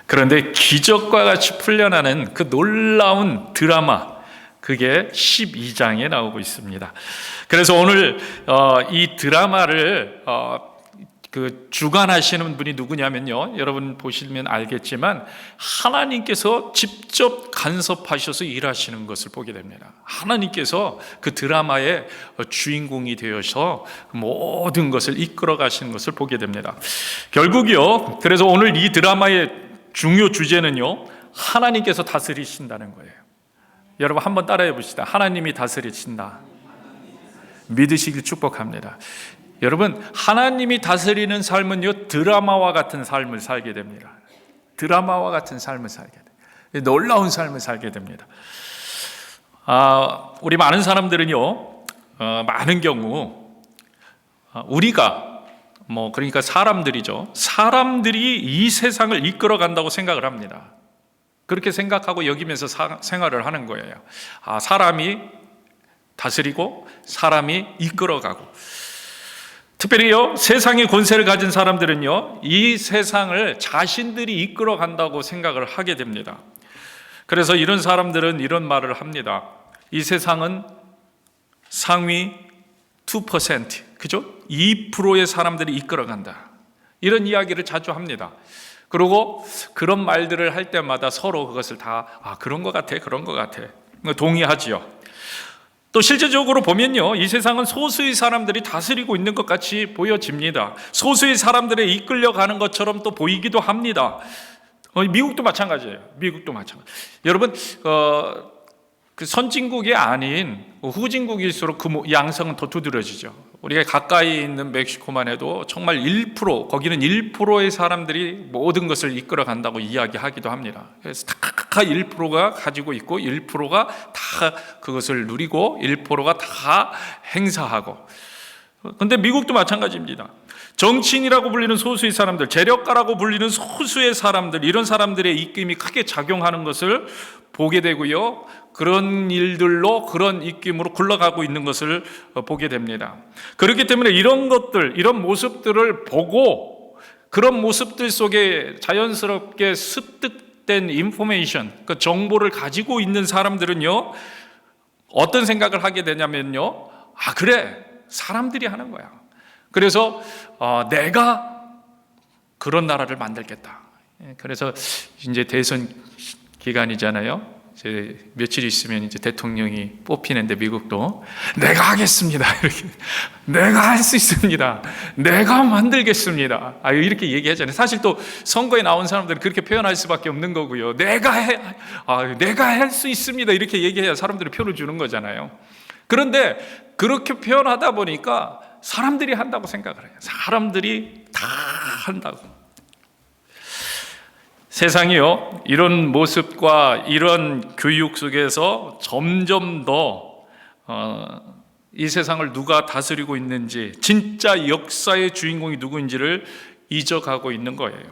그런데 기적과 같이 풀려나는 그 놀라운 드라마, 그게 12장에 나오고 있습니다. 그래서 오늘 이 드라마를 주관하시는 분이 누구냐면요, 여러분 보시면 알겠지만 하나님께서 직접 간섭하셔서 일하시는 것을 보게 됩니다. 하나님께서 그 드라마의 주인공이 되어서 모든 것을 이끌어 가시는 것을 보게 됩니다. 결국요, 그래서 오늘 이 드라마의 중요 주제는요, 하나님께서 다스리신다는 거예요. 여러분 한번 따라해 봅시다. 하나님이 다스리신다. 믿으시길 축복합니다. 여러분, 하나님이 다스리는 삶은요, 드라마와 같은 삶을 살게 됩니다. 드라마와 같은 삶을 살게 돼요. 놀라운 삶을 살게 됩니다. 우리 많은 사람들은요, 많은 경우 우리가 그러니까 사람들이죠. 사람들이 이 세상을 이끌어 간다고 생각을 합니다. 그렇게 생각하고 여기면서 생활을 하는 거예요. 사람이 다스리고 사람이 이끌어가고, 특별히요, 세상의 권세를 가진 사람들은요, 이 세상을 자신들이 이끌어간다고 생각을 하게 됩니다. 그래서 이런 사람들은 이런 말을 합니다. 이 세상은 상위 2%, 그죠? 2%의 사람들이 이끌어간다. 이런 이야기를 자주 합니다. 그리고 그런 말들을 할 때마다 서로 그것을 다 그런 것 같아, 그런 것 같아, 동의하지요. 또 실제적으로 보면요, 이 세상은 소수의 사람들이 다스리고 있는 것 같이 보여집니다. 소수의 사람들에 이끌려가는 것처럼 또 보이기도 합니다. 미국도 마찬가지예요. 미국도 마찬가지. 여러분, 그 선진국이 아닌 후진국일수록 그 양상은 더 두드러지죠. 우리가 가까이 있는 멕시코만 해도 정말 1%, 거기는 1%의 사람들이 모든 것을 이끌어 간다고 이야기하기도 합니다. 그래서 다 1%가 가지고 있고 1%가 다 그것을 누리고 1%가 다 행사하고. 그런데 미국도 마찬가지입니다. 정치인이라고 불리는 소수의 사람들, 재력가라고 불리는 소수의 사람들, 이런 사람들의 입김이 크게 작용하는 것을 보게 되고요, 그런 일들로, 그런 입김으로 굴러가고 있는 것을 보게 됩니다. 그렇기 때문에 이런 것들, 이런 모습들을 보고 그런 모습들 속에 자연스럽게 습득된 인포메이션, 그 정보를 가지고 있는 사람들은요, 어떤 생각을 하게 되냐면요, 그래, 사람들이 하는 거야. 그래서 내가 그런 나라를 만들겠다. 그래서 이제 대선 기간이잖아요. 이제 며칠 있으면 이제 대통령이 뽑히는데, 미국도 내가 하겠습니다. 이렇게, 내가 할 수 있습니다. 내가 만들겠습니다. 이렇게 얘기하잖아요. 사실 또 선거에 나온 사람들은 그렇게 표현할 수밖에 없는 거고요. 내가 할 수 있습니다. 이렇게 얘기해야 사람들이 표를 주는 거잖아요. 그런데 그렇게 표현하다 보니까 사람들이 한다고 생각을 해요. 사람들이 다 한다고. 세상이요, 이런 모습과 이런 교육 속에서 점점 더 이 세상을 누가 다스리고 있는지, 진짜 역사의 주인공이 누구인지를 잊어가고 있는 거예요.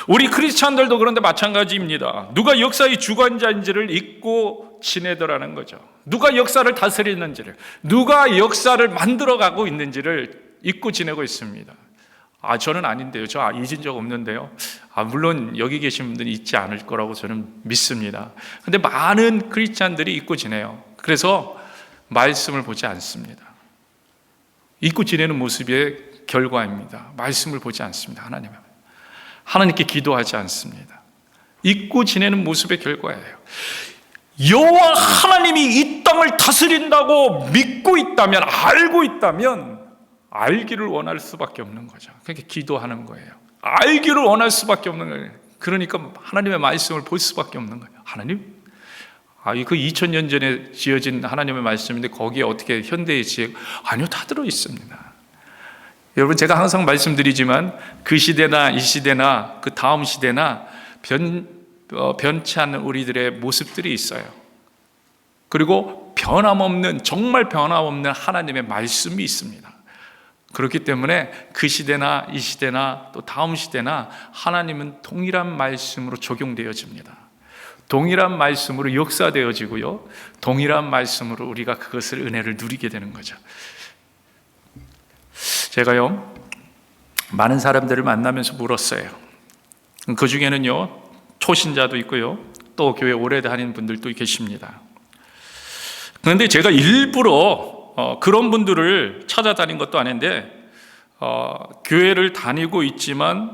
우리 크리스찬들도 그런데 마찬가지입니다. 누가 역사의 주관자인지를 잊고 지내더라는 거죠. 누가 역사를 다스리는지를, 누가 역사를 만들어가고 있는지를 잊고 지내고 있습니다. 저는 아닌데요. 저 잊은 적 없는데요. 물론 여기 계신 분들은 잊지 않을 거라고 저는 믿습니다. 그런데 많은 크리스찬들이 잊고 지내요. 그래서 말씀을 보지 않습니다. 잊고 지내는 모습의 결과입니다. 말씀을 보지 않습니다. 하나님께 기도하지 않습니다. 잊고 지내는 모습의 결과예요. 여호와 하나님이 이 땅을 다스린다고 믿고 있다면, 알고 있다면 알기를 원할 수밖에 없는 거죠. 그러니까 기도하는 거예요. 알기를 원할 수밖에 없는 거예요. 그러니까 하나님의 말씀을 볼 수밖에 없는 거예요. 하나님? 그 2000년 전에 지어진 하나님의 말씀인데 거기에 어떻게 현대의 지혜가? 아니요, 다 들어있습니다. 여러분, 제가 항상 말씀드리지만 그 시대나 이 시대나 그 다음 시대나 변치 않는 우리들의 모습들이 있어요. 그리고 정말 변함없는 하나님의 말씀이 있습니다. 그렇기 때문에 그 시대나 이 시대나 또 다음 시대나 하나님은 동일한 말씀으로 적용되어집니다. 동일한 말씀으로 역사되어지고요, 동일한 말씀으로 우리가 그것을, 은혜를 누리게 되는 거죠. 제가요, 많은 사람들을 만나면서 물었어요. 그 중에는요, 초신자도 있고요. 또 교회 오래 다니는 분들도 계십니다. 그런데 제가 일부러 그런 분들을 찾아다닌 것도 아닌데 교회를 다니고 있지만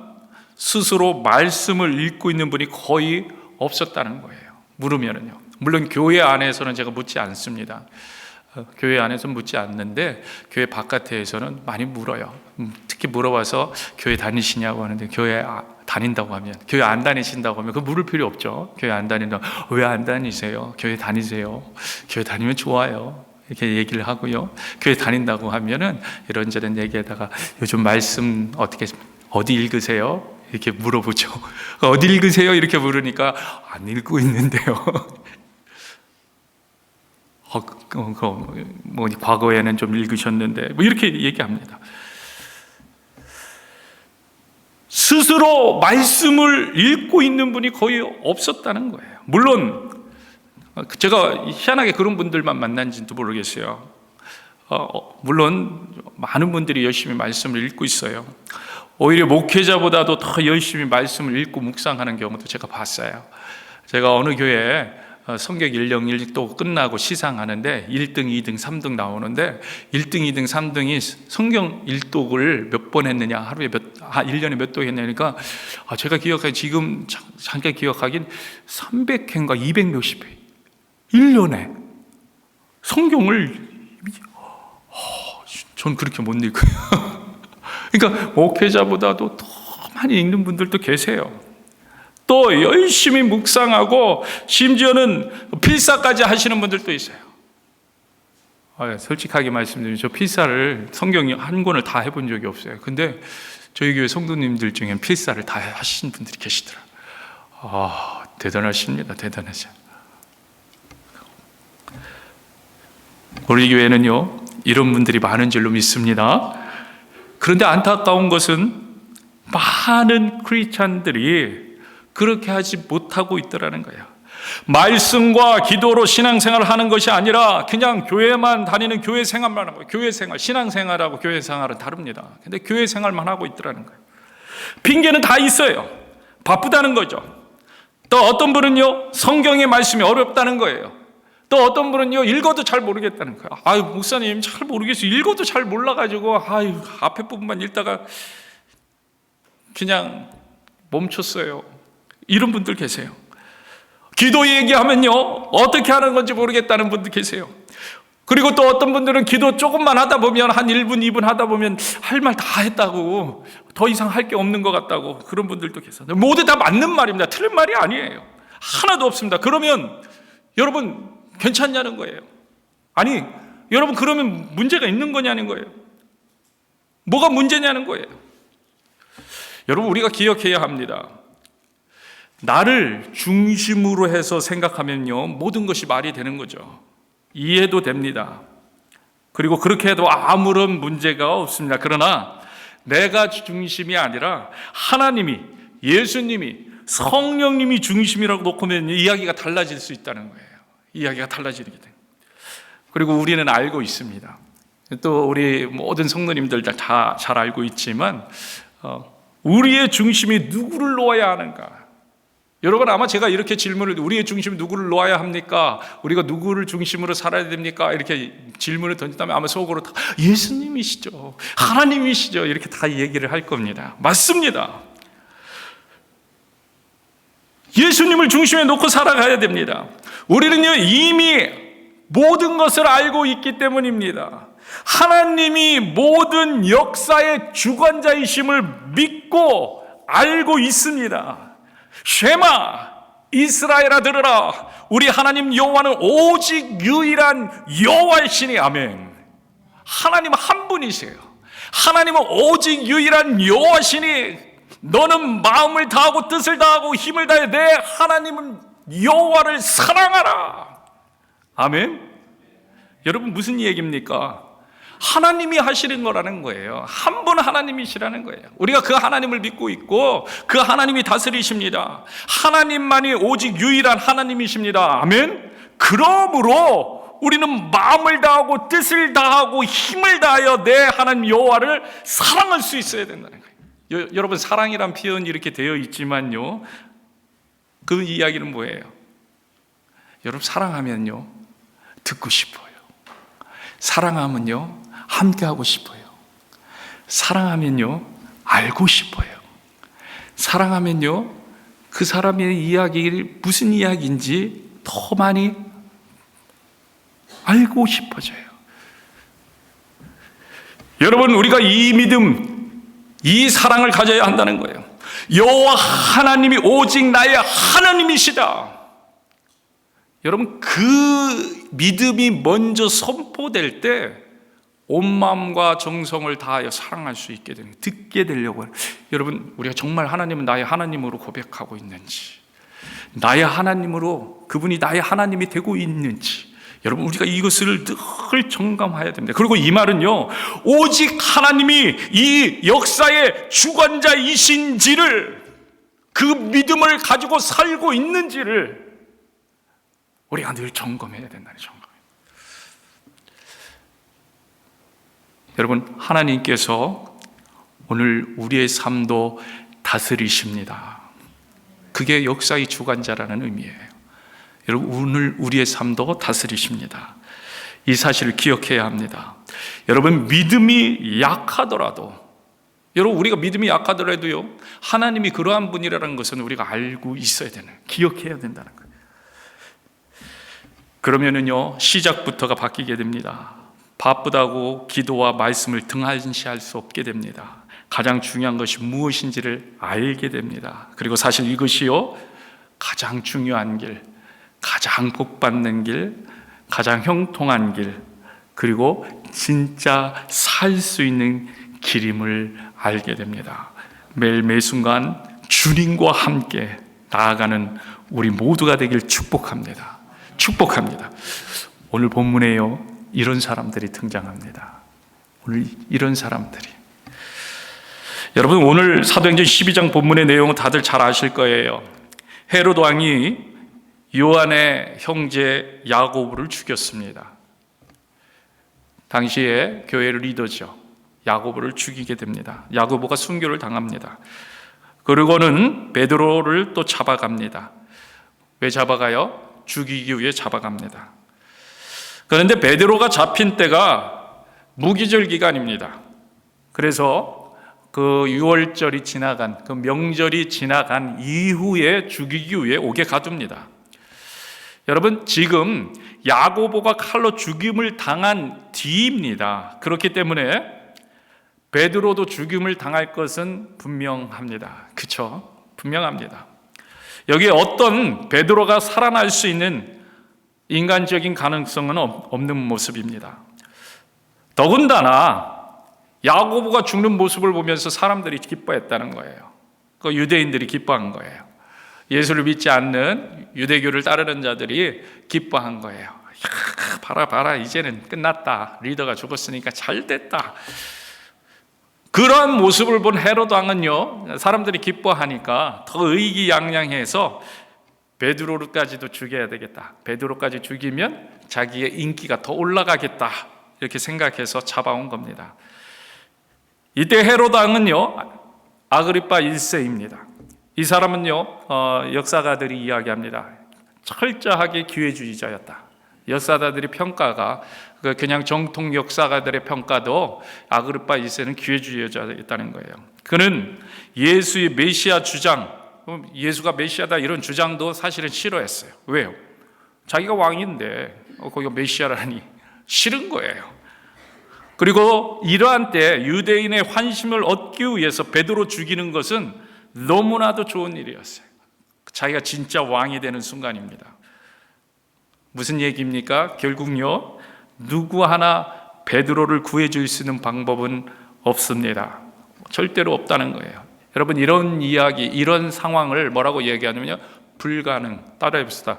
스스로 말씀을 읽고 있는 분이 거의 없었다는 거예요. 물으면은요. 물론 교회 안에서는 제가 묻지 않습니다. 교회 안에서는 묻지 않는데 교회 바깥에서는 많이 물어요. 특히 물어봐서 교회 다니시냐고 하는데 교회 다닌다고 하면, 교회 안 다니신다고 하면 그 물을 필요 없죠. 교회 안 다닌다고, 왜 안 다니세요? 교회 다니세요. 교회 다니면 좋아요. 이렇게 얘기를 하고요. 교회 다닌다고 하면은 이런저런 얘기에다가 요즘 말씀 어디 읽으세요? 이렇게 물어보죠. 어디 읽으세요? 이렇게 물으니까 안 읽고 있는데요. 과거에는 좀 읽으셨는데 이렇게 얘기합니다. 스스로 말씀을 읽고 있는 분이 거의 없었다는 거예요. 물론 제가 희한하게 그런 분들만 만난지도 모르겠어요. 물론 많은 분들이 열심히 말씀을 읽고 있어요. 오히려 목회자보다도 더 열심히 말씀을 읽고 묵상하는 경우도 제가 봤어요. 제가 어느 교회에 성경 101도 끝나고 시상하는데 1등, 2등, 3등 나오는데 1등, 2등, 3등이 성경 1독을 몇 번 했느냐, 하루에 1년에 몇 독 했냐니까 제가 지금 잠깐 기억하긴 300회인가 200 몇십 회 1년에 성경을 전 그렇게 못 읽어요. 그러니까 목회자보다도 더 많이 읽는 분들도 계세요. 또 열심히 묵상하고 심지어는 필사까지 하시는 분들도 있어요. 솔직하게 말씀드리면 저 필사를 성경 한 권을 다 해본 적이 없어요. 근데 저희 교회 성도님들 중엔 필사를 다 하신 분들이 계시더라고요. 대단하십니다. 대단하죠. 우리 교회는요, 이런 분들이 많은 줄로 믿습니다. 그런데 안타까운 것은 많은 크리스찬들이 그렇게 하지 못하고 있더라는 거예요. 말씀과 기도로 신앙생활을 하는 것이 아니라 그냥 교회만 다니는 교회 생활만 하고, 교회 생활, 신앙생활하고 교회 생활은 다릅니다. 근데 교회 생활만 하고 있더라는 거예요. 핑계는 다 있어요. 바쁘다는 거죠. 또 어떤 분은요, 성경의 말씀이 어렵다는 거예요. 또 어떤 분은요, 읽어도 잘 모르겠다는 거예요. 목사님 잘 모르겠어요. 읽어도 잘 몰라가지고 앞에 부분만 읽다가 그냥 멈췄어요. 이런 분들 계세요. 기도 얘기하면요, 어떻게 하는 건지 모르겠다는 분들 계세요. 그리고 또 어떤 분들은 기도 조금만 하다 보면 한 1분, 2분 하다 보면 할 말 다 했다고, 더 이상 할 게 없는 것 같다고, 그런 분들도 계세요. 모두 다 맞는 말입니다. 틀린 말이 아니에요. 하나도 없습니다. 그러면 여러분 괜찮냐는 거예요. 아니, 여러분 그러면 문제가 있는 거냐는 거예요. 뭐가 문제냐는 거예요. 여러분, 우리가 기억해야 합니다. 나를 중심으로 해서 생각하면요, 모든 것이 말이 되는 거죠. 이해도 됩니다. 그리고 그렇게 해도 아무런 문제가 없습니다. 그러나 내가 중심이 아니라 하나님이, 예수님이, 성령님이 중심이라고 놓고면 이야기가 달라질 수 있다는 거예요. 이야기가 달라지게 돼요. 그리고 우리는 알고 있습니다. 또 우리 모든 성도님들 다 잘 알고 있지만 우리의 중심이 누구를 놓아야 하는가? 여러분, 아마 제가 이렇게 질문을, 우리의 중심이 누구를 놓아야 합니까? 우리가 누구를 중심으로 살아야 됩니까? 이렇게 질문을 던진다면 아마 속으로 다 예수님이시죠, 하나님이시죠, 이렇게 다 얘기를 할 겁니다. 맞습니다. 예수님을 중심에 놓고 살아가야 됩니다. 우리는요, 이미 모든 것을 알고 있기 때문입니다. 하나님이 모든 역사의 주관자이심을 믿고 알고 있습니다. 쉐마 이스라엘아 들으라, 우리 하나님 여호와는 오직 유일한 여호와이시니. 아멘. 하나님 한 분이세요. 하나님은 오직 유일한 여호와시니 너는 마음을 다하고 뜻을 다하고 힘을 다해 내 하나님은 여호와를 사랑하라. 아멘. 여러분, 무슨 얘기입니까? 하나님이 하시는 거라는 거예요. 한 분 하나님이시라는 거예요. 우리가 그 하나님을 믿고 있고 그 하나님이 다스리십니다. 하나님만이 오직 유일한 하나님이십니다. 아멘. 그러므로 우리는 마음을 다하고 뜻을 다하고 힘을 다하여 내 하나님 여호와를 사랑할 수 있어야 된다는 거예요. 여러분, 사랑이란 표현이 이렇게 되어 있지만요, 그 이야기는 뭐예요? 여러분, 사랑하면요 듣고 싶어요. 사랑하면요 함께하고 싶어요. 사랑하면요 알고 싶어요. 사랑하면요 그 사람의 이야기를 무슨 이야기인지 더 많이 알고 싶어져요. 여러분, 우리가 이 믿음, 이 사랑을 가져야 한다는 거예요. 여호와 하나님이 오직 나의 하나님이시다. 여러분, 그 믿음이 먼저 선포될 때 온 마음과 정성을 다하여 사랑할 수 있게 되는, 듣게 되려고 해요. 여러분, 우리가 정말 하나님은 나의 하나님으로 고백하고 있는지, 나의 하나님으로 그분이 나의 하나님이 되고 있는지, 여러분, 우리가 이것을 늘 점검해야 됩니다. 그리고 이 말은요, 오직 하나님이 이 역사의 주관자이신지를, 그 믿음을 가지고 살고 있는지를 우리가 늘 점검해야 된다는 점검. 여러분, 하나님께서 오늘 우리의 삶도 다스리십니다. 그게 역사의 주관자라는 의미예요. 여러분, 오늘 우리의 삶도 다스리십니다. 이 사실을 기억해야 합니다. 여러분, 믿음이 약하더라도, 여러분, 우리가 믿음이 약하더라도요, 하나님이 그러한 분이라는 것은 우리가 알고 있어야 되는, 기억해야 된다는 거예요. 그러면은요, 시작부터가 바뀌게 됩니다. 바쁘다고 기도와 말씀을 등한시할 수 없게 됩니다. 가장 중요한 것이 무엇인지를 알게 됩니다. 그리고 사실 이것이요, 가장 중요한 길, 가장 복받는 길, 가장 형통한 길, 그리고 진짜 살 수 있는 길임을 알게 됩니다. 매일 매 순간 주님과 함께 나아가는 우리 모두가 되길 축복합니다. 축복합니다. 오늘 본문에요, 이런 사람들이 등장합니다. 오늘 이런 사람들이, 여러분, 오늘 사도행전 12장 본문의 내용은 다들 잘 아실 거예요. 헤롯 왕이 요한의 형제 야고보를 죽였습니다. 당시에 교회 리더죠. 야고보를 죽이게 됩니다. 야고보가 순교를 당합니다. 그리고는 베드로를 또 잡아갑니다. 왜 잡아가요? 죽이기 위해 잡아갑니다. 그런데 베드로가 잡힌 때가 무기절 기간입니다. 그래서 그 6월절이 지나간, 그 명절이 지나간 이후에 죽이기 위해 옥에 가둡니다. 여러분, 지금 야고보가 칼로 죽임을 당한 뒤입니다. 그렇기 때문에 베드로도 죽임을 당할 것은 분명합니다. 그렇죠? 분명합니다. 여기에 어떤 베드로가 살아날 수 있는 인간적인 가능성은 없는 모습입니다. 더군다나 야고보가 죽는 모습을 보면서 사람들이 기뻐했다는 거예요. 그 유대인들이 기뻐한 거예요. 예수를 믿지 않는 유대교를 따르는 자들이 기뻐한 거예요. 야, 봐라, 이제는 끝났다. 리더가 죽었으니까 잘 됐다. 그러한 모습을 본 헤롯 왕은요, 사람들이 기뻐하니까 더 의기양양해서 베드로까지도 죽여야 되겠다. 베드로까지 죽이면 자기의 인기가 더 올라가겠다. 이렇게 생각해서 잡아온 겁니다. 이때 헤롯 왕은요, 아그리파 1세입니다. 이 사람은요, 역사가들이 이야기합니다. 철저하게 기회주의자였다. 역사가들의 평가가, 그냥 정통 역사가들의 평가도 아그리파 1세는 기회주의자였다는 거예요. 그는 예수의 메시아 주장, 예수가 메시아다 이런 주장도 사실은 싫어했어요. 왜요? 자기가 왕인데 거기가 메시아라니 싫은 거예요. 그리고 이러한 때 유대인의 환심을 얻기 위해서 베드로 죽이는 것은 너무나도 좋은 일이었어요. 자기가 진짜 왕이 되는 순간입니다. 무슨 얘기입니까? 결국요, 누구 하나 베드로를 구해줄 수 있는 방법은 없습니다. 절대로 없다는 거예요. 여러분, 이런 이야기, 이런 상황을 뭐라고 얘기하냐면요, 불가능. 따라해봅시다.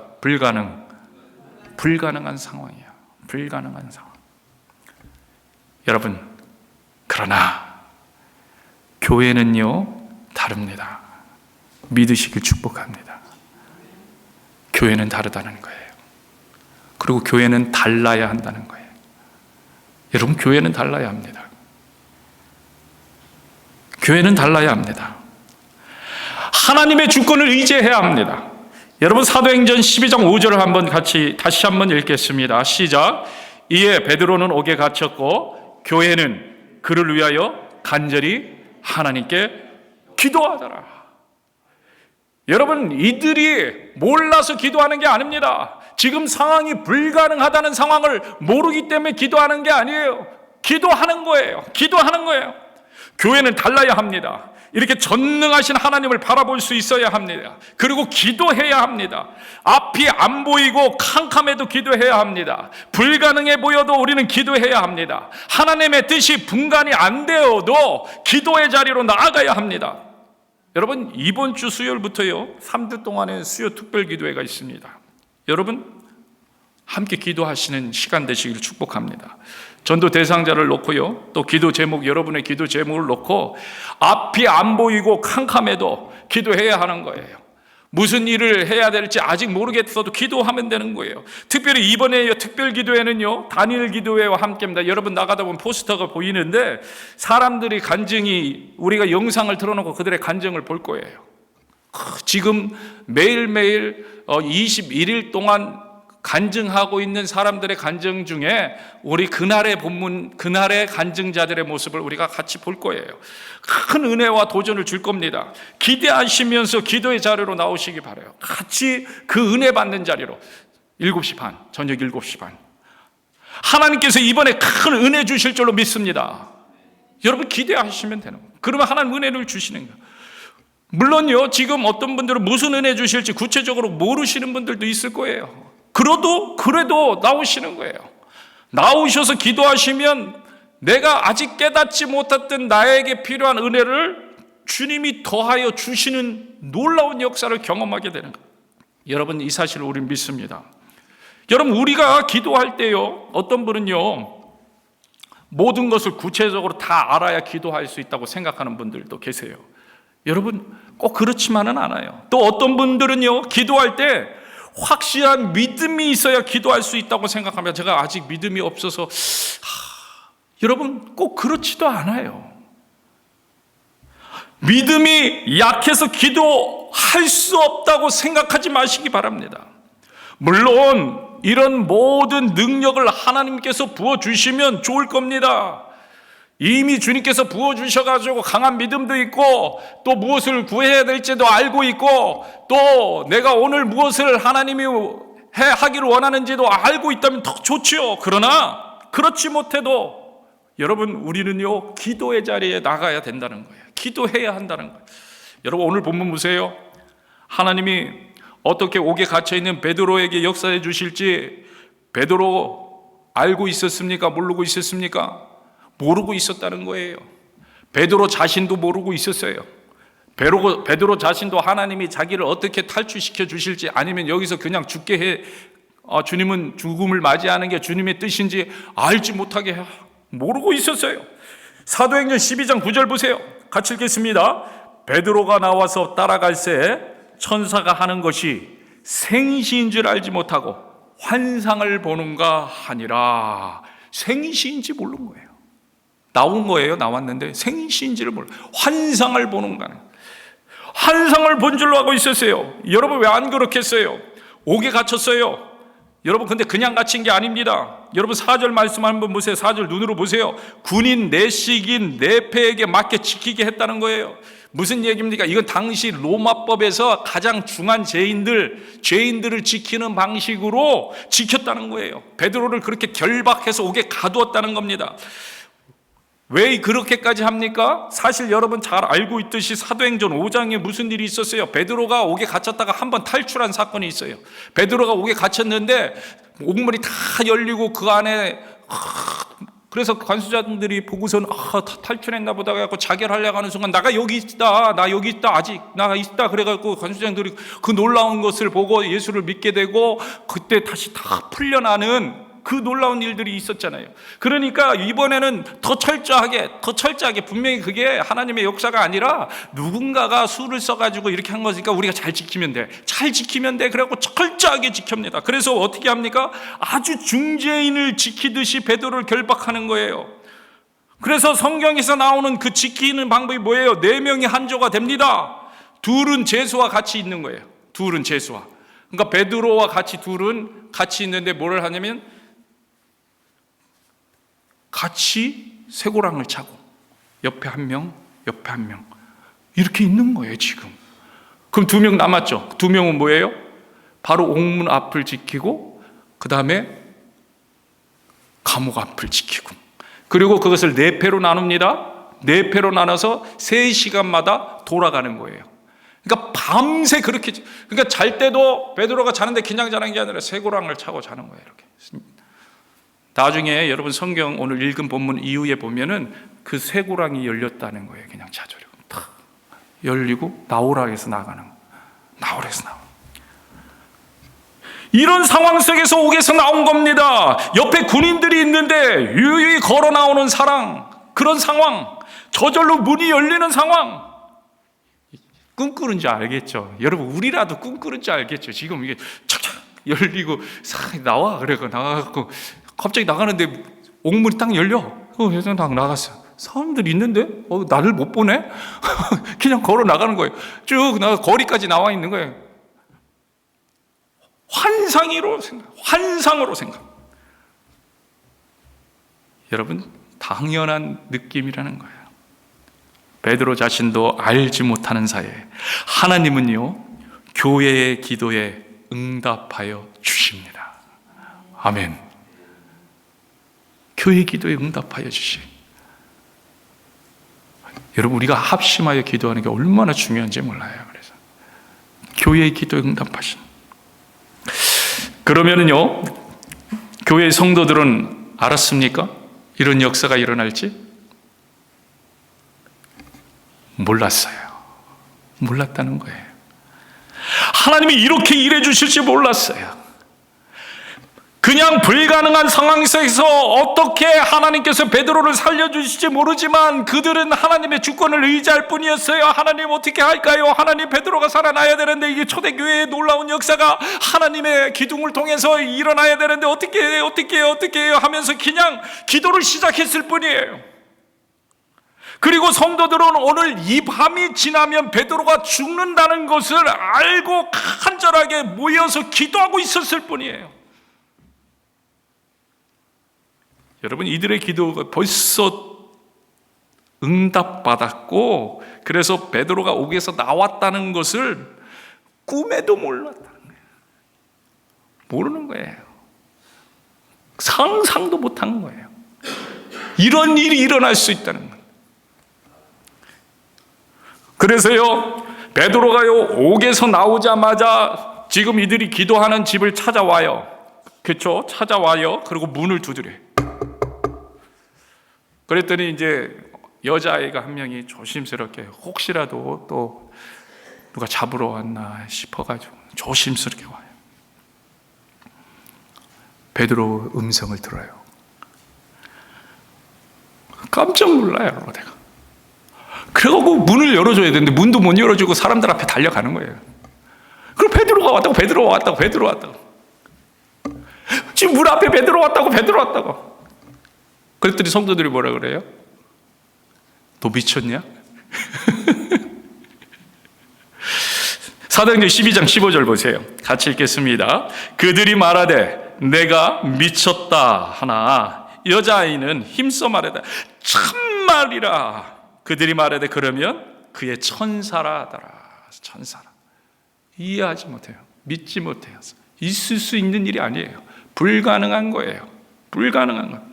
불가능한 상황이에요. 불가능한 상황. 여러분, 그러나 교회는요, 다릅니다. 믿으시길 축복합니다. 교회는 다르다는 거예요. 그리고 교회는 달라야 한다는 거예요. 여러분, 교회는 달라야 합니다. 교회는 달라야 합니다. 하나님의 주권을 의지해야 합니다. 여러분 사도행전 12장 5절을 다시 한번 읽겠습니다. 시작. 이에 베드로는 옥에 갇혔고 교회는 그를 위하여 간절히 하나님께 기도하더라. 여러분, 이들이 몰라서 기도하는 게 아닙니다. 지금 상황이 불가능하다는 상황을 모르기 때문에 기도하는 게 아니에요. 기도하는 거예요. 기도하는 거예요. 교회는 달라야 합니다. 이렇게 전능하신 하나님을 바라볼 수 있어야 합니다. 그리고 기도해야 합니다. 앞이 안 보이고 캄캄해도 기도해야 합니다. 불가능해 보여도 우리는 기도해야 합니다. 하나님의 뜻이 분간이 안 되어도 기도의 자리로 나아가야 합니다. 여러분, 이번 주 수요일부터요 3주 동안의 수요 특별 기도회가 있습니다. 여러분 함께 기도하시는 시간 되시기를 축복합니다. 전도 대상자를 놓고요, 또 기도 제목, 여러분의 기도 제목을 놓고 앞이 안 보이고 캄캄해도 기도해야 하는 거예요. 무슨 일을 해야 될지 아직 모르겠어도 기도하면 되는 거예요. 특별히 이번에 특별 기도회는요 단일 기도회와 함께입니다. 여러분 나가다 보면 포스터가 보이는데 사람들이 간증이, 우리가 영상을 틀어놓고 그들의 간증을 볼 거예요. 지금 매일매일 21일 동안 간증하고 있는 사람들의 간증 중에 우리 그날의 본문, 그날의 간증자들의 모습을 우리가 같이 볼 거예요. 큰 은혜와 도전을 줄 겁니다. 기대하시면서 기도의 자리로 나오시기 바라요. 같이 그 은혜 받는 자리로 7시 반, 저녁 7시 반. 하나님께서 이번에 큰 은혜 주실 줄로 믿습니다. 여러분 기대하시면 되는 거예요. 그러면 하나님 은혜를 주시는 거예요. 물론요, 지금 어떤 분들은 무슨 은혜 주실지 구체적으로 모르시는 분들도 있을 거예요. 그래도 나오시는 거예요. 나오셔서 기도하시면 내가 아직 깨닫지 못했던 나에게 필요한 은혜를 주님이 더하여 주시는 놀라운 역사를 경험하게 되는 거예요. 여러분 이 사실을 우리는 믿습니다. 여러분 우리가 기도할 때요, 어떤 분은요 모든 것을 구체적으로 다 알아야 기도할 수 있다고 생각하는 분들도 계세요. 여러분 꼭 그렇지만은 않아요. 또 어떤 분들은요 기도할 때 확실한 믿음이 있어야 기도할 수 있다고 생각하면, 제가 아직 믿음이 없어서 여러분 꼭 그렇지도 않아요. 믿음이 약해서 기도할 수 없다고 생각하지 마시기 바랍니다. 물론 이런 모든 능력을 하나님께서 부어주시면 좋을 겁니다. 이미 주님께서 부어주셔가지고 강한 믿음도 있고, 또 무엇을 구해야 될지도 알고 있고, 또 내가 오늘 무엇을 하나님이 하기를 원하는지도 알고 있다면 더 좋지요. 그러나 그렇지 못해도 여러분 우리는요 기도의 자리에 나가야 된다는 거예요. 기도해야 한다는 거예요. 여러분 오늘 본문 보세요. 하나님이 어떻게 옥에 갇혀있는 베드로에게 역사해 주실지 베드로 알고 있었습니까? 모르고 있었습니까? 모르고 있었다는 거예요. 베드로 자신도 모르고 있었어요. 베드로 자신도 하나님이 자기를 어떻게 탈출시켜 주실지, 아니면 여기서 그냥 죽게 해, 주님은 죽음을 맞이하는 게 주님의 뜻인지 알지 못하게 모르고 있었어요. 사도행전 12장 9절 보세요. 같이 읽겠습니다. 베드로가 나와서 따라갈새 천사가 하는 것이 생시인 줄 알지 못하고 환상을 보는가 하니라. 생시인지 모르는 거예요. 나온 거예요. 나왔는데 생시인지를 몰라요. 환상을 보는가. 환상을 본 줄로 알고 있었어요. 여러분 왜 안 그렇겠어요? 옥에 갇혔어요. 여러분 근데 그냥 갇힌 게 아닙니다. 여러분 4절 말씀 한번 보세요. 4절 눈으로 보세요. 군인 내식인 내패에게 맡겨 지키게 했다는 거예요. 무슨 얘기입니까? 이건 당시 로마법에서 가장 중한 죄인들을 지키는 방식으로 지켰다는 거예요. 베드로를 그렇게 결박해서 옥에 가두었다는 겁니다. 왜 그렇게까지 합니까? 사실 여러분 잘 알고 있듯이 사도행전 5장에 무슨 일이 있었어요? 베드로가 옥에 gat혔다가 한번 탈출한 사건이 있어요. 베드로가 옥에 갇혔는데 옥문이 다 열리고 그 안에 그래서 관수자들이 보고서는 탈출했나 보다 해갖고 자결하려고 하는 순간 나 여기 있다 아직 나 있다 그래갖고 관수장들이 그 놀라운 것을 보고 예수를 믿게 되고 그때 다시 다 풀려나는 그 놀라운 일들이 있었잖아요. 그러니까 이번에는 더 철저하게 분명히 그게 하나님의 역사가 아니라 누군가가 수를 써가지고 이렇게 한 거니까 우리가 잘 지키면 돼 그래갖고 철저하게 지킵니다. 그래서 어떻게 합니까? 아주 중재인을 지키듯이 베드로를 결박하는 거예요. 그래서 성경에서 나오는 그 지키는 방법이 뭐예요? 4명이 한 조가 됩니다. 둘은 제수와 같이 있는 거예요. 둘은 제수와. 그러니까 베드로와 같이 둘은 같이 있는데 뭐를 하냐면 같이 쇠고랑을 차고 옆에 한 명, 옆에 한 명 이렇게 있는 거예요 지금. 그럼 2명 남았죠. 2명은 뭐예요? 바로 옥문 앞을 지키고 그 다음에 감옥 앞을 지키고, 그리고 그것을 4패로 나눕니다. 4패로 나눠서 3시간마다 돌아가는 거예요. 그러니까 밤새 그렇게, 그러니까 잘 때도 베드로가 자는데 그냥 자는 게 아니라 쇠고랑을 차고 자는 거예요. 이렇게. 나중에 여러분 성경 오늘 읽은 본문 이후에 보면은 그 쇠고랑이 열렸다는 거예요. 그냥 자주로 탁 열리고 나오라 해서 나가는 거예요. 나오라 해서 나와. 이런 상황 속에서 옥에서 나온 겁니다. 옆에 군인들이 있는데 유유히 걸어 나오는 사랑, 그런 상황, 저절로 문이 열리는 상황. 꿈꾸는지 알겠죠? 여러분 우리라도 꿈꾸는지 알겠죠? 지금 이게 착착 열리고 싹 나와 그래가 나가고 갑자기 나가는데 옥문이 딱 열려. 그래서 딱 나갔어. 사람들이 있는데 나를 못 보네? 그냥 걸어 나가는 거예요. 쭉 나가 거리까지 나와 있는 거예요. 환상으로 생각. 여러분 당연한 느낌이라는 거예요. 베드로 자신도 알지 못하는 사이에 하나님은요 교회의 기도에 응답하여 주십니다. 아멘. 교회의 기도에 응답하여 주시. 여러분 우리가 합심하여 기도하는 게 얼마나 중요한지 몰라요. 그래서 교회의 기도에 응답하신. 그러면은요 교회의 성도들은 알았습니까? 이런 역사가 일어날지? 몰랐어요. 몰랐다는 거예요. 하나님이 이렇게 일해 주실지 몰랐어요. 그냥 불가능한 상황 속에서 어떻게 하나님께서 베드로를 살려주실지 모르지만 그들은 하나님의 주권을 의지할 뿐이었어요. 하나님 어떻게 할까요? 하나님 베드로가 살아나야 되는데 이게 초대교회의 놀라운 역사가 하나님의 기둥을 통해서 일어나야 되는데 어떻게 해요 하면서 그냥 기도를 시작했을 뿐이에요. 그리고 성도들은 오늘 이 밤이 지나면 베드로가 죽는다는 것을 알고 간절하게 모여서 기도하고 있었을 뿐이에요. 여러분 이들의 기도가 벌써 응답받았고 그래서 베드로가 옥에서 나왔다는 것을 꿈에도 몰랐다는 거예요. 모르는 거예요. 상상도 못한 거예요. 이런 일이 일어날 수 있다는 거예요. 그래서요 베드로가요 옥에서 나오자마자 지금 이들이 기도하는 집을 찾아와요. 그렇죠? 찾아와요. 그리고 문을 두드려요. 그랬더니 이제 여자아이가 한 명이 조심스럽게 혹시라도 또 누가 잡으러 왔나 싶어가지고 조심스럽게 와요. 베드로 음성을 들어요. 깜짝 놀라요 내가. 그래갖고 문을 열어줘야 되는데 문도 못 열어주고 사람들 앞에 달려가는 거예요. 그럼 베드로가 왔다고 지금 문 앞에 베드로 왔다고. 그랬더니 성도들이 뭐라 그래요? 너 미쳤냐? 사도행전 12장 15절 보세요. 같이 읽겠습니다. 그들이 말하되 내가 미쳤다 하나 여자아이는 힘써 말하되 참말이라. 그들이 말하되 그러면 그의 천사라 하더라. 천사라. 이해하지 못해요. 믿지 못해요. 있을 수 있는 일이 아니에요. 불가능한 거예요. 불가능한 거예요.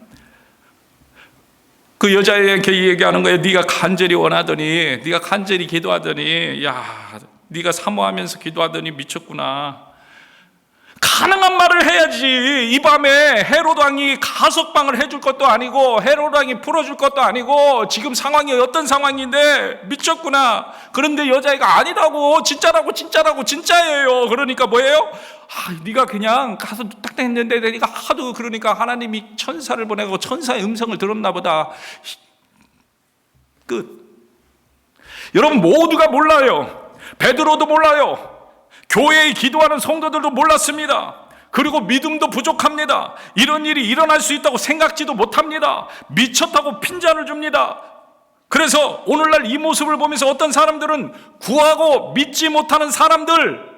그 여자에게 얘기하는 거예요. 네가 간절히 원하더니, 네가 간절히 기도하더니, 야, 네가 사모하면서 기도하더니 미쳤구나. 가능한 말을 해야지. 이 밤에 헤롯 왕이 가석방을 해줄 것도 아니고 헤롯 왕이 풀어줄 것도 아니고 지금 상황이 어떤 상황인데 미쳤구나. 그런데 여자애가 아니라고, 진짜예요. 그러니까 뭐예요? 네가 그냥 가서 딱 했는데 네가 하도 그러니까 하나님이 천사를 보내고 천사의 음성을 들었나 보다. 끝. 여러분 모두가 몰라요. 베드로도 몰라요. 교회에 기도하는 성도들도 몰랐습니다. 그리고 믿음도 부족합니다. 이런 일이 일어날 수 있다고 생각지도 못합니다. 미쳤다고 핀잔을 줍니다. 그래서 오늘날 이 모습을 보면서 어떤 사람들은 구하고 믿지 못하는 사람들,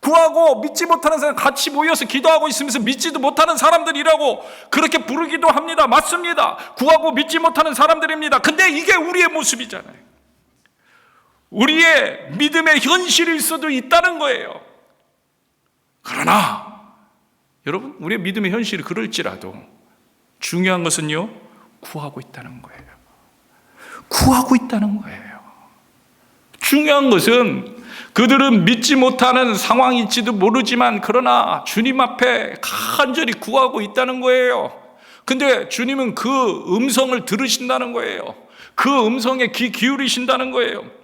구하고 믿지 못하는 사람 같이 모여서 기도하고 있으면서 믿지도 못하는 사람들이라고 그렇게 부르기도 합니다. 맞습니다. 구하고 믿지 못하는 사람들입니다. 근데 이게 우리의 모습이잖아요. 우리의 믿음의 현실일 수도 있다는 거예요. 그러나 여러분, 우리의 믿음의 현실이 그럴지라도 중요한 것은요, 구하고 있다는 거예요. 구하고 있다는 거예요. 중요한 것은 그들은 믿지 못하는 상황일지도 모르지만 그러나 주님 앞에 간절히 구하고 있다는 거예요. 근데 주님은 그 음성을 들으신다는 거예요. 그 음성에 귀 기울이신다는 거예요.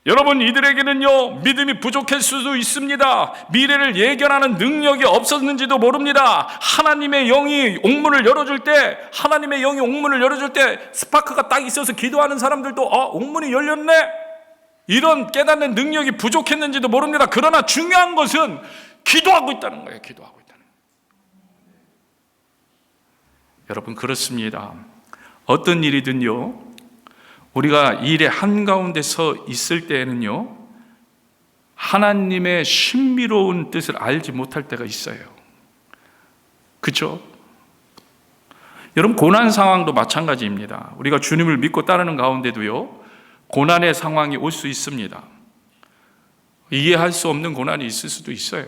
여러분, 이들에게는요, 믿음이 부족할 수도 있습니다. 미래를 예견하는 능력이 없었는지도 모릅니다. 하나님의 영이 옥문을 열어줄 때 스파크가 딱 있어서 기도하는 사람들도 옥문이 열렸네, 이런 깨닫는 능력이 부족했는지도 모릅니다. 그러나 중요한 것은 기도하고 있다는 거예요. 기도하고 있다는 거예요. 여러분, 그렇습니다. 어떤 일이든요, 우리가 일의 한가운데 서 있을 때에는요, 하나님의 신비로운 뜻을 알지 못할 때가 있어요. 그렇죠? 여러분, 고난 상황도 마찬가지입니다. 우리가 주님을 믿고 따르는 가운데도요, 고난의 상황이 올 수 있습니다. 이해할 수 없는 고난이 있을 수도 있어요.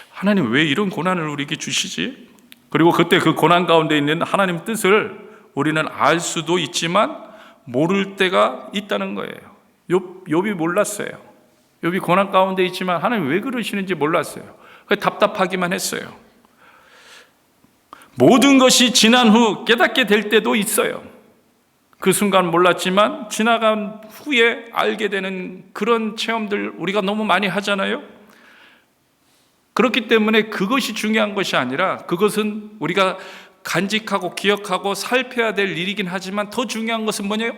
하나님 왜 이런 고난을 우리에게 주시지? 그리고 그때 그 고난 가운데 있는 하나님 뜻을 우리는 알 수도 있지만 모를 때가 있다는 거예요. 욥이 몰랐어요. 욥이 고난 가운데 있지만 하나님 왜 그러시는지 몰랐어요. 답답하기만 했어요. 모든 것이 지난 후 깨닫게 될 때도 있어요. 그 순간 몰랐지만 지나간 후에 알게 되는 그런 체험들 우리가 너무 많이 하잖아요. 그렇기 때문에 그것이 중요한 것이 아니라 그것은 우리가 간직하고 기억하고 살펴야 될 일이긴 하지만 더 중요한 것은 뭐냐요?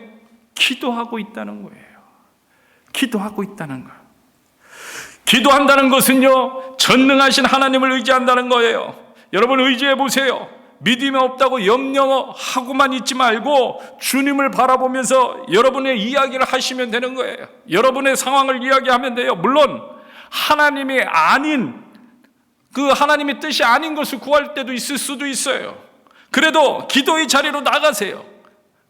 기도하고 있다는 거예요. 기도하고 있다는 거예요. 기도한다는 것은요, 전능하신 하나님을 의지한다는 거예요. 여러분, 의지해 보세요. 믿음이 없다고 염려하고만 있지 말고 주님을 바라보면서 여러분의 이야기를 하시면 되는 거예요. 여러분의 상황을 이야기하면 돼요. 물론 하나님이 아닌, 그 하나님의 뜻이 아닌 것을 구할 때도 있을 수도 있어요. 그래도 기도의 자리로 나가세요.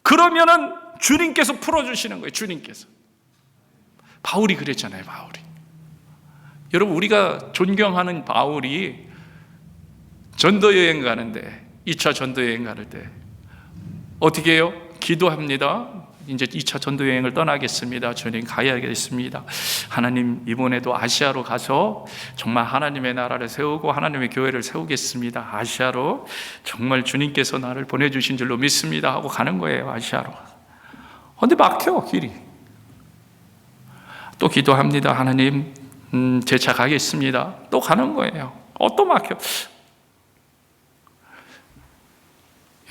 그러면은 주님께서 풀어주시는 거예요. 주님께서. 바울이 그랬잖아요. 바울이. 여러분, 우리가 존경하는 바울이 전도여행 가는데, 2차 전도여행 가는 때 어떻게 해요? 기도합니다. 이제 2차 전도여행을 떠나겠습니다. 주님, 가야겠습니다. 하나님, 이번에도 아시아로 가서 정말 하나님의 나라를 세우고 하나님의 교회를 세우겠습니다. 아시아로 정말 주님께서 나를 보내주신 줄로 믿습니다 하고 가는 거예요. 아시아로. 근데 막혀, 길이. 또 기도합니다. 하나님, 제 차 가겠습니다. 또 가는 거예요. 또 막혀.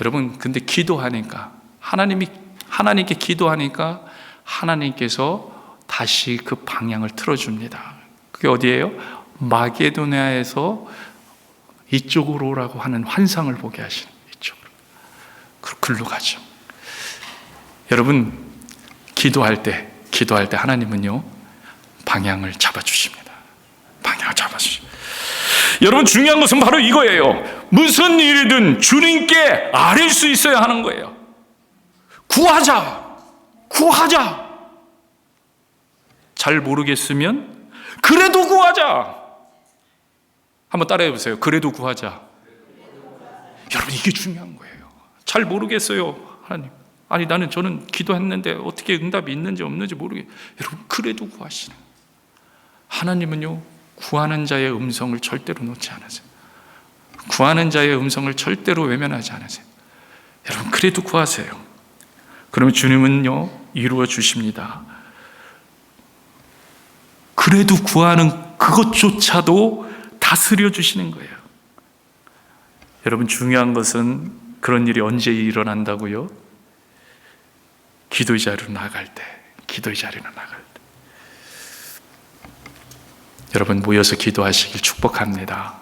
여러분, 근데 기도하니까, 하나님께 기도하니까 하나님께서 다시 그 방향을 틀어줍니다. 그게 어디예요? 마게도냐에서 이쪽으로 오라고 하는 환상을 보게 하시는, 이쪽으로. 글로 가죠. 여러분, 기도할 때 하나님은요, 방향을 잡아주십니다. 방향을 잡아주십니다. 여러분, 중요한 것은 바로 이거예요. 무슨 일이든 주님께 아뢰 수 있어야 하는 거예요. 구하자. 잘 모르겠으면 그래도 구하자. 한번 따라해 보세요. 그래도 구하자. 여러분, 이게 중요한 거예요. 잘 모르겠어요, 하나님. 아니, 저는 기도했는데 어떻게 응답이 있는지 없는지 모르겠어요. 여러분, 그래도 구하시는. 하나님은요, 구하는 자의 음성을 절대로 놓지 않으세요. 구하는 자의 음성을 절대로 외면하지 않으세요. 여러분, 그래도 구하세요. 그러면 주님은요, 이루어 주십니다. 그래도 구하는 그것조차도 다스려 주시는 거예요. 여러분, 중요한 것은 그런 일이 언제 일어난다고요? 기도의 자리로 나갈 때. 여러분, 모여서 기도하시길 축복합니다.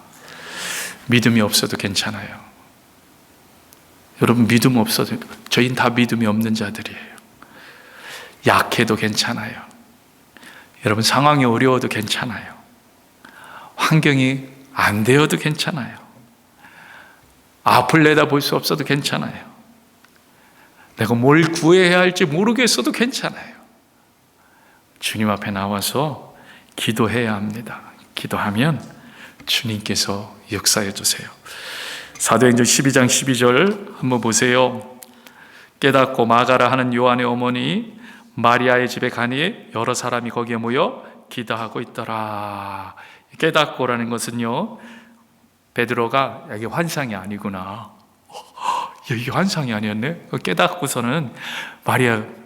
믿음이 없어도 괜찮아요. 여러분, 믿음 없어도, 저희는 다 믿음이 없는 자들이에요. 약해도 괜찮아요. 여러분, 상황이 어려워도 괜찮아요. 환경이 안 되어도 괜찮아요. 앞을 내다볼 수 없어도 괜찮아요. 내가 뭘 구해야 할지 모르겠어도 괜찮아요. 주님 앞에 나와서 기도해야 합니다. 기도하면 주님께서 역사해 주세요. 사도행전 12장 12절 한번 보세요. 깨닫고 마가라 하는 요한의 어머니 마리아의 집에 가니 여러 사람이 거기에 모여 기도하고 있더라. 깨닫고라는 것은요, 베드로가 이게 환상이 아니구나, 이게 환상이 아니었네, 깨닫고서는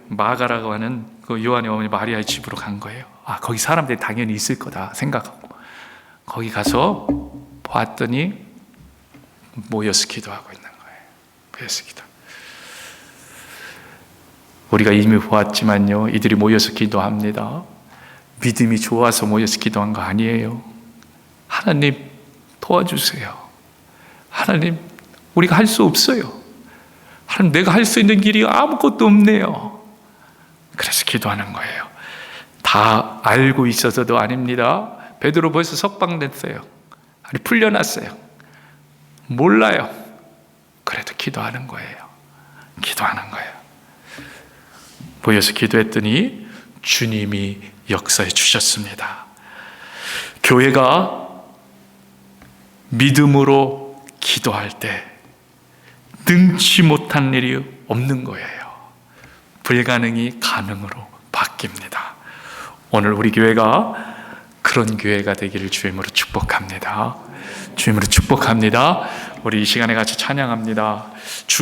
마가라고 하는 그 요한의 어머니 마리아의 집으로 간 거예요. 거기 사람들이 당연히 있을 거다 생각하고 거기 가서 봤더니 모여서 기도하고 있는 거예요. 모여서 기도. 우리가 이미 보았지만요, 이들이 모여서 기도합니다. 믿음이 좋아서 모여서 기도한 거 아니에요. 하나님 도와주세요. 하나님, 우리가 할 수 없어요. 하나님, 내가 할 수 있는 길이 아무것도 없네요. 그래서 기도하는 거예요. 다 알고 있어서도 아닙니다. 베드로 벌써 석방됐어요. 아니, 풀려났어요. 몰라요. 그래도 기도하는 거예요. 기도하는 거예요. 모여서 기도했더니 주님이 역사해 주셨습니다. 교회가 믿음으로 기도할 때 능치 못한 일이 없는 거예요. 불가능이 가능으로 바뀝니다. 오늘 우리 교회가 그런 교회가 되기를 주임으로 축복합니다. 주임으로 축복합니다. 우리 이 시간에 같이 찬양합니다.